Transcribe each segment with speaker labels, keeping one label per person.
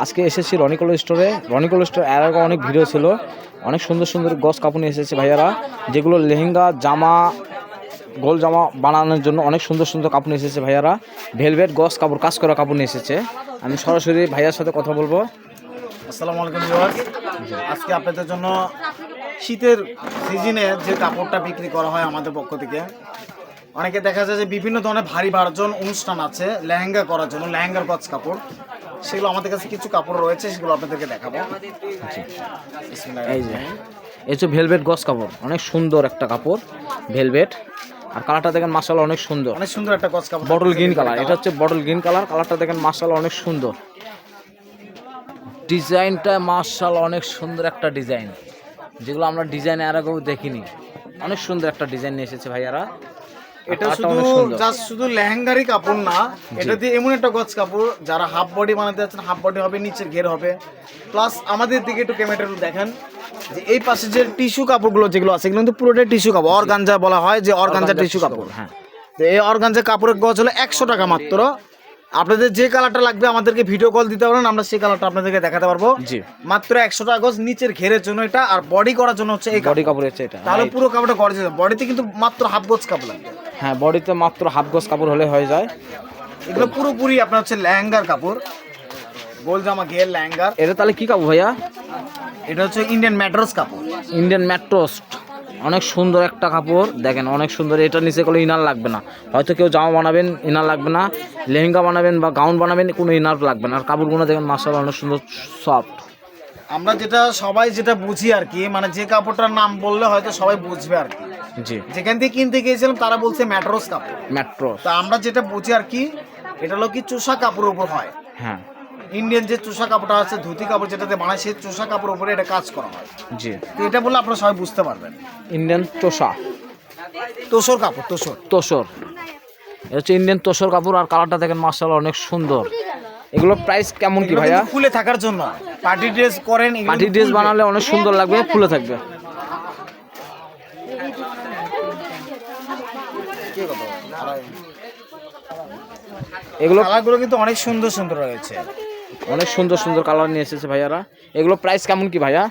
Speaker 1: আজকে এসেছি রনিকল স্টোরে। রনিকল স্টোর এর আগে অনেক ভিডিও ছিল, অনেক সুন্দর সুন্দর গস কাপড় নিয়ে এসেছে ভাইয়ারা, যেগুলো লেহেঙ্গা জামা গোল জামা বানানোর জন্য অনেক সুন্দর সুন্দর কাপড় নিয়ে এসেছে ভাইয়ারা। ভেলভেট গস কাপড়, কাজ করা কাপড় নিয়ে এসেছে। আমি সরাসরি ভাইয়ার সাথে কথা বলবো।
Speaker 2: আসসালামু আলাইকুম ভিউয়ার্স, আজকে আপনাদের জন্য শীতের সিজনে যে কাপড়টা বিক্রি করা হয় আমাদের পক্ষ থেকে, অনেকে দেখা যায় যে বিভিন্ন ধরনের ভারী ভার্জন অনুষ্ঠান আছে লেহেঙ্গা করার জন্য, লেহেঙ্গার গজ কাপড়, সেগুলো আমাদের কাছে কিছু কাপড় রয়েছে, সেগুলো আপনাদেরকে দেখাবো।
Speaker 1: এই যে এই যে ভেলভেট গস কাপড়, অনেক সুন্দর একটা কাপড় ভেলভেট। আর কালারটা দেখেন মাশাআল্লাহ অনেক সুন্দর,
Speaker 2: অনেক সুন্দর একটা গজ কাপড়,
Speaker 1: বটল গ্রিন কালার। এটা হচ্ছে বটল গ্রিন কালার, কালারটা দেখেন মাশাআল্লাহ অনেক সুন্দর। ডিজাইনটা মাশাআল্লাহ অনেক সুন্দর একটা ডিজাইন, যেগুলো আমরা ডিজাইন আর আগেও দেখিনি। অনেক সুন্দর একটা ডিজাইন নিয়ে এসেছে ভাইয়ারা।
Speaker 2: এটা শুধু লেহেঙ্গারই কাপড় না, এটা দিয়ে এমন একটা গজ কাপড় যারা হাফ বডি বানাতে যাচ্ছেন, হাফ বডি হবে, নিচের ঘের হবে। প্লাস আমাদের দিকে একটু ক্যামেরাটা দেখেন যে এই পাশে যে টিস্যু কাপড়গুলো যেগুলো আছে, এগুলো কিন্তু পুরোটাই টিস্যু কাপড়, অর্গানজা বলা হয়, যে অর্গানজা টিস্যু কাপড়।
Speaker 1: হ্যাঁ,
Speaker 2: তো এই অর্গানজা কাপড়ের গজ হলো 100 টাকা মাত্র। আপনাদের যে কালারটা লাগবে আমাদেরকে ভিডিও কল দিতে পারেন, আমরা সেই কালারটা আপনাদেরকে দেখাতে পারবো।
Speaker 1: জি,
Speaker 2: মাত্র 100 টাকা গজ, নিচের ঘেরের জন্য এটা, আর বডি করার জন্য হচ্ছে এই
Speaker 1: বডি কাপড় হচ্ছে এটা।
Speaker 2: তাহলে পুরো কাপড়টা গড়ে যাবে। বডিতে কিন্তু মাত্র হাফ গজ কাপড় লাগবে।
Speaker 1: হ্যাঁ, বডিতে মাত্র হাফ গজ কাপড় হলে হয়ে যায়।
Speaker 2: এগুলো পুরোপুরি আপনার হচ্ছে লেহেঙ্গার কাপড়, গোল জামা ঘের লেহেঙ্গার।
Speaker 1: এটা তাহলে কি কাপড় ভাইয়া?
Speaker 2: এটা হচ্ছে ইন্ডিয়ান ম্যাট্রেস কাপড়,
Speaker 1: ইন্ডিয়ান ম্যাট্রেস। অনেক সুন্দর একটা কাপড় দেখেন, অনেক সুন্দর। এটা নিচে কোনো ইনার লাগবে না, হয়তো কেউ জামা বানাবেন ইনার লাগবে না, লেহেঙ্গা বানাবেন বা গাউন বানাবেন কোনো ইনার লাগবে না। আর কাপড়গুলো দেখেন মাশাআল্লাহ অনেক সুন্দর সফট।
Speaker 2: আমরা সবাই যেটা বুঝি আর কি, মানে যে কাপড়টার নাম বললে হয়তো সবাই বুঝবে আর কি।
Speaker 1: জি,
Speaker 2: যেখান থেকে কিনতে গিয়েছিলাম তারা বলছে ম্যাট্রেস কাপড়।
Speaker 1: ম্যাট্রেস,
Speaker 2: তা আমরা যেটা বুঝি আর কি, এটা হলো কি চোষা কাপড়ের উপর হয়।
Speaker 1: হ্যাঁ,
Speaker 2: ইন্ডিয়ান যে চোষা কাপড়টা আছে, ধুতি কাপড় যেটাতে বানায়, সেই চোষা কাপড়ের উপরে এটা কাজ করা হয়।
Speaker 1: জি।
Speaker 2: তো এটা বললে আপনারা সবাই বুঝতে পারবেন।
Speaker 1: ইন্ডিয়ান তোষা,
Speaker 2: তোষর কাপড়, তোষর,
Speaker 1: তোষর। এটা হচ্ছে ইন্ডিয়ান তোষর কাপড়। আর কালারটা দেখেন মাশাআল্লাহ অনেক সুন্দর। এগুলো প্রাইস কেমন কি ভাইয়া?
Speaker 2: ফুলে থাকার জন্য পার্টি ড্রেস করেন,
Speaker 1: পার্টি ড্রেস বানালে অনেক সুন্দর লাগবে, ফুলে থাকবে। এগুলো
Speaker 2: কালারগুলো কিন্তু অনেক সুন্দর সুন্দর রয়েছে,
Speaker 1: অনেক সুন্দর সুন্দর কালার নিয়ে এসেছে ভাইয়ারা। এগুলো প্রাইস কেমন কি ভাইয়া?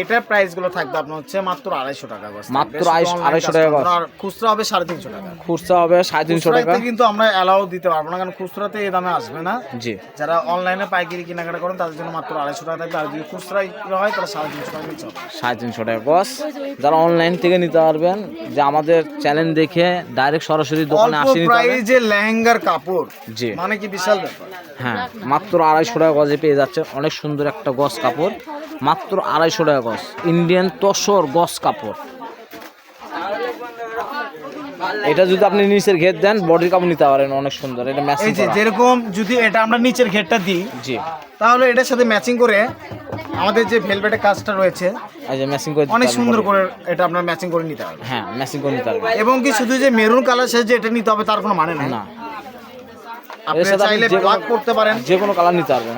Speaker 2: এটার প্রাইস গুলো থাকবে আপনার হচ্ছে মাত্র 250 টাকা গজ,
Speaker 1: মাত্র 250 টাকা গজ।
Speaker 2: আর খুচরা হবে 350 টাকা।
Speaker 1: খুচরা হবে 350 টাকা।
Speaker 2: কিন্তু আমরা এলাও দিতে পারবো না, কারণ খুচরাতে এই দামে আসবে না।
Speaker 1: জি,
Speaker 2: যারা অনলাইনে পাইকারি কেনাকাটা করেন তাদের জন্য মাত্র 250 টাকা থাকবে। আর যদি খুচরা হয় তাহলে 350 টাকা নিতে হবে।
Speaker 1: 350 টাকা গজ। যারা অনলাইন থেকে নিতে পারবেন, যে আমাদের চ্যানেল দেখে ডাইরেক্ট সরাসরি দোকানে আসে নিতে পারবেন।
Speaker 2: প্রাইসে লেহেঙ্গার কাপড়,
Speaker 1: জি,
Speaker 2: মানে কি বিশাল ব্যাপার।
Speaker 1: হ্যাঁ, মাত্র 250 টাকা গজে পেয়ে যাচ্ছে অনেক সুন্দর একটা গজ কাপড়, মাত্র 250 টাকা গজ। ইন্ডিয়ান তোষর গজ কাপড়। এটা যদি আপনি নিচের ঘের দেন, বডির কাপড় নিতে পারেন, অনেক সুন্দর। এটা ম্যাচিং
Speaker 2: এই যে যেরকম যদি এটা আমরা নিচের ঘেরটা দিই,
Speaker 1: জি,
Speaker 2: তাহলে এটার সাথে ম্যাচিং করে আমাদের যে ভেলভেটের কাজটা রয়েছে,
Speaker 1: এই যে ম্যাচিং করে
Speaker 2: অনেক সুন্দর করে এটা আপনার ম্যাচিং করে নিতে হবে।
Speaker 1: হ্যাঁ, ম্যাচিং করে নিতে পারবেন।
Speaker 2: এবং কি শুধু যে মেরুন কালার সাথে এটা নিতে হবে তার কোনো মানে নেই
Speaker 1: না,
Speaker 2: আপনি চাইলে ব্ল্যাক করতে পারেন,
Speaker 1: যে কোনো কালার নিতে পারবেন।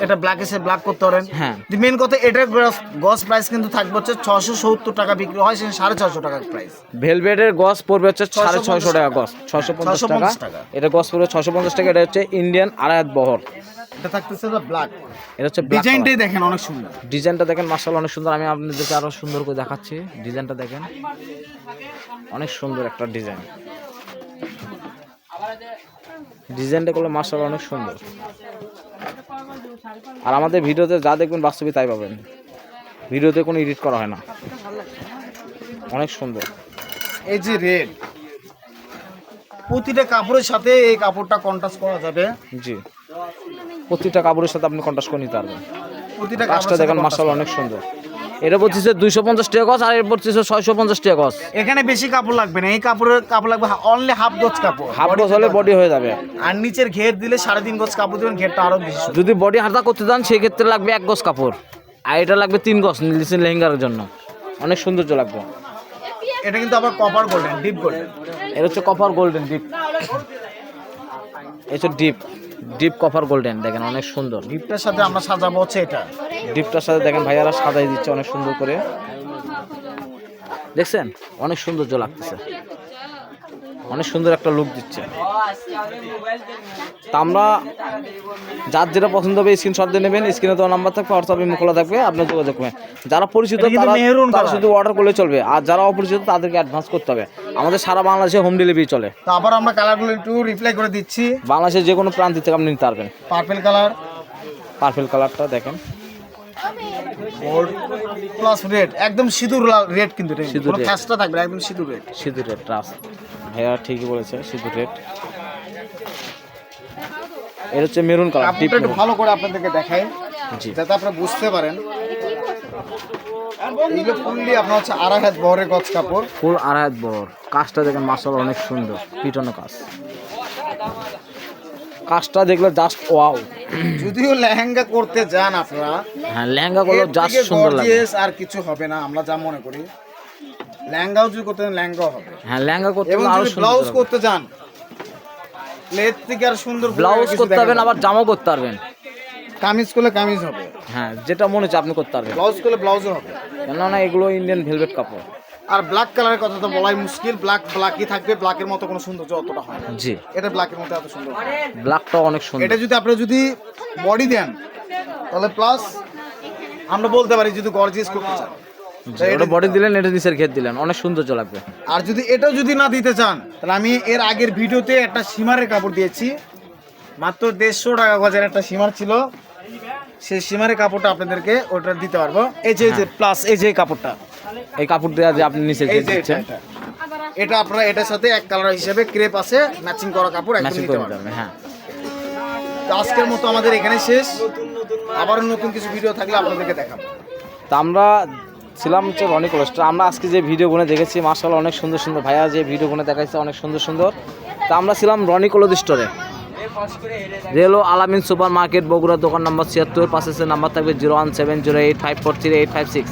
Speaker 2: এটা ব্ল্যাক এসে ব্ল্যাক করতে পারেন।
Speaker 1: হ্যাঁ,
Speaker 2: মেন কথা এটার গজ প্রাইস কিন্তু থাকবে হচ্ছে 670 টাকা বিক্রি হয়, সেখানে 650 টাকা প্রাইস।
Speaker 1: ভেলভেটের গজ পড়বে হচ্ছে 650 টাকা গজ, 650 টাকা। এটা গজ পড়বে 650 টাকা। এটা হচ্ছে ইন্ডিয়ান আড়ায়াত বহর।
Speaker 2: এটা থাকতেছে ব্ল্যাক।
Speaker 1: এটা হচ্ছে
Speaker 2: ডিজাইনটাই দেখেন অনেক সুন্দর,
Speaker 1: ডিজাইনটা দেখেন মাশাআল্লাহ অনেক সুন্দর। আমি আপনাদেরকে আরো সুন্দর করে দেখাচ্ছি। ডিজাইনটা দেখেন, অনেক সুন্দর একটা ডিজাইন। ডিজাইনটা করলে মাশাআল্লাহ অনেক সুন্দর। আর আমাদের ভিডিওতে যা দেখবেন বাস্তবে তাই পাবেন, ভিডিওতে কোনো এডিট করা হয় না। অনেক সুন্দর।
Speaker 2: এই যে রেড, প্রতিটা কাপড়ের সাথে এই কাপড়টা কন্ট্রাস্ট করা যাবে।
Speaker 1: জি, প্রতিটা কাপড়ের সাথে আপনি কন্ট্রাস্ট করে নিতে পারবেন।
Speaker 2: প্রতিটা
Speaker 1: কাজটা দেখেন মাশাআল্লাহ অনেক সুন্দর। এটা বলছে 250 টাকা গজ, আর এর বলছে 650 টাকা গজ।
Speaker 2: এখানে বেশি কাপড় লাগবে না, এই কাপড়ের কাপড় লাগবে অনলি হাফ গজ কাপড়।
Speaker 1: হাফ গজ হলে বডি হয়ে যাবে।
Speaker 2: আর নিচের ঘের দিলে 3.5 গজ কাপড় দিবেন, ঘেরটা আরো বেশি।
Speaker 1: যদি বডি হাতা করতে চান সেক্ষেত্রে লাগবে 1 গজ কাপড়, আর এটা লাগবে 3 গজ নিচের লেহেঙ্গার জন্য। অনেক সৌন্দর্য লাগবে।
Speaker 2: এটা কিন্তু আবার কপার গোল্ডেন, ডিপ গোল্ডেন।
Speaker 1: এটা হচ্ছে কপার গোল্ডেন ডিপ। এটা হচ্ছে ডিপ ডিপ কপার গোল্ডেন। দেখেন অনেক সুন্দর।
Speaker 2: ডিপটার সাথে আমরা সাজাবো হচ্ছে এটা।
Speaker 1: ডিপটার সাথে দেখেন ভাইয়ারা সাজাই দিচ্ছে অনেক সুন্দর করে, দেখছেন অনেক সৌন্দর্য লাগতেছে। অনেক সুন্দর একটা লুক দিচ্ছে। তা আমরা যার যেটা পছন্দ হবে স্ক্রিনশট দিয়ে নেবেন, স্ক্রিনে দেওয়া নাম্বার থাকবে, হোয়াটসঅ্যাপ ইমো খোলা থাকবে, আপনার যোগাযোগ করবেন। যারা পরিচিত
Speaker 2: এটা কিন্তু
Speaker 1: তারা
Speaker 2: মেহরুন
Speaker 1: তারা
Speaker 2: কালার।
Speaker 1: শুধু অর্ডার করলে চলবে, আর যারা অপরিচিত তাদেরকে অ্যাডভান্স করতে হবে। আমাদের সারা বাংলাদেশে হোম ডেলিভারি চলে।
Speaker 2: তো আবার আমরা কালারগুলো একটু রিপ্লাই করে দিচ্ছি।
Speaker 1: বাংলাদেশের যে কোনো প্রান্ত থেকে আপনি নিতে পারবেন।
Speaker 2: পার্পল কালার,
Speaker 1: পার্পল কালারটা দেখেন,
Speaker 2: গোল্ড প্লাস রেড, একদম সিঁদুর রেড, কিন্তু
Speaker 1: সিঁদুর red।
Speaker 2: ফ্যাসটা থাকবে একদম সিঁদুর রেড।
Speaker 1: সিঁদুর রেড ট্রাস্ট, ভাইয়া ঠিকই বলেছে, সিঁদুর রেড। এটা হচ্ছে মেরুন কালার, ডিপ
Speaker 2: কাপড়টা একটু ভালো করে আপনাদেরকে দেখাই
Speaker 1: জি।
Speaker 2: যাতে আপনারা বুঝতে পারেন। এইগুলো ফুললি আপনার হচ্ছে 2.5 হাত বহরের গজ কাপড়।
Speaker 1: ফুল 2.5 হাত বড়, কাজটা দেখেন মাশাআল্লাহ অনেক সুন্দর, পিটানো কাজ। কাজটা দেখলে জাস্ট ওয়াও।
Speaker 2: যদিও লেহেঙ্গা করতে যান আপনারা,
Speaker 1: হ্যাঁ লেহেঙ্গা গুলো
Speaker 2: এর
Speaker 1: জাস্ট
Speaker 2: থেকে
Speaker 1: সুন্দর লাগে।
Speaker 2: gorgeous আর কিছু হবে না, আমরা যা মনে করি। লেহেঙ্গাও যদি করতে যান লেহেঙ্গাও হবে,
Speaker 1: হ্যাঁ লেহেঙ্গা করতে
Speaker 2: এবং
Speaker 1: আরো
Speaker 2: যদি
Speaker 1: সুন্দর
Speaker 2: ব্লাউজ
Speaker 1: লাগবে।
Speaker 2: করতে যান লেট থেকে আর সুন্দর
Speaker 1: ব্লাউজ
Speaker 2: কিছু
Speaker 1: করতে
Speaker 2: দেখা
Speaker 1: পারবেন,
Speaker 2: যাবে
Speaker 1: আবার
Speaker 2: না।
Speaker 1: জামাও করতে পারবেন।
Speaker 2: কামিজ করলে কামিজ হবে,
Speaker 1: হ্যাঁ যেটা মনে হচ্ছে আপনি করতে পারবেন,
Speaker 2: ব্লাউজ করলে ব্লাউজও হবে।
Speaker 1: কেননা এগুলো ইন্ডিয়ান ভেলভেট কাপড়।
Speaker 2: আর ব্ল্যাক কালারের কথা তো বলাই মুশকিল, ব্ল্যাকই থাকবে, ব্ল্যাকের মতো কোনো সৌন্দর্য অতটা হয় না।
Speaker 1: জি,
Speaker 2: এটা ব্ল্যাকের মতো এত সুন্দর হয় না।
Speaker 1: ব্ল্যাকটাও অনেক সুন্দর।
Speaker 2: এটা যদি আপনারা যদি বডি দেন তাহলে প্লাস আমরা বলতে পারি যদি গর্জিয়াস করতে চান,
Speaker 1: জি, ওটা বডি দিলেন, এটা নিচের ঘের দিলেন, অনেক সৌন্দর্য লাগবে।
Speaker 2: আর যদি এটাও যদি না দিতে চান তাহলে আমি এর আগের ভিডিওতে একটা সীমারের কাপড় দিয়েছি, মাত্র 150 টাকা গজের একটা সীমার ছিল, সেই সীমারের কাপড়টা আপনাদেরকে ওটা দিতে পারবো। এই যে প্লাস এই যে কাপড়টা,
Speaker 1: এই কাপড় দেওয়া যে আপনি নিচের
Speaker 2: এই
Speaker 1: ঘের
Speaker 2: যে
Speaker 1: দিচ্ছেন,
Speaker 2: এটা আপনারা এটার সাথে এক কালার হিসেবে ক্রেপ আছে, ম্যাচিং করা কাপড় একদম
Speaker 1: ম্যাচিং
Speaker 2: নিতে
Speaker 1: করে
Speaker 2: পারবেন।
Speaker 1: দেবেন। হ্যাঁ
Speaker 2: তো আজকের মতো আমাদের এখানে শেষ, আবারও নতুন কিছু ভিডিও থাকলে আপনাদেরকে দেখাবো।
Speaker 1: তা আমরা ছিলাম হচ্ছে রনি কোলেস্টার। আমরা আজকে যে ভিডিওগুলো দেখেছি মাশাআল্লাহ অনেক সুন্দর সুন্দর, ভাইয়া যে ভিডিওগুলো দেখাইছে অনেক সুন্দর সুন্দর। তা আমরা ছিলাম রনি কোলদ স্টোরে, রেলো আলামিন সুপার মার্কেট, বগুড়া, দোকান নাম্বার 76। পাশে নাম্বার থাকবে 01708543856।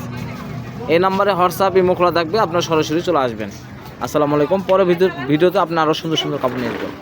Speaker 1: এই নাম্বারে হোয়াটসঅ্যাপ ইমো খোলা থাকবে, আপনারা সরাসরি চলে আসবেন। আসসালামু আলাইকুম। পরে ভিডিওতে আপনি আরও সুন্দর সুন্দর কাপড় নিয়ে আসবেন।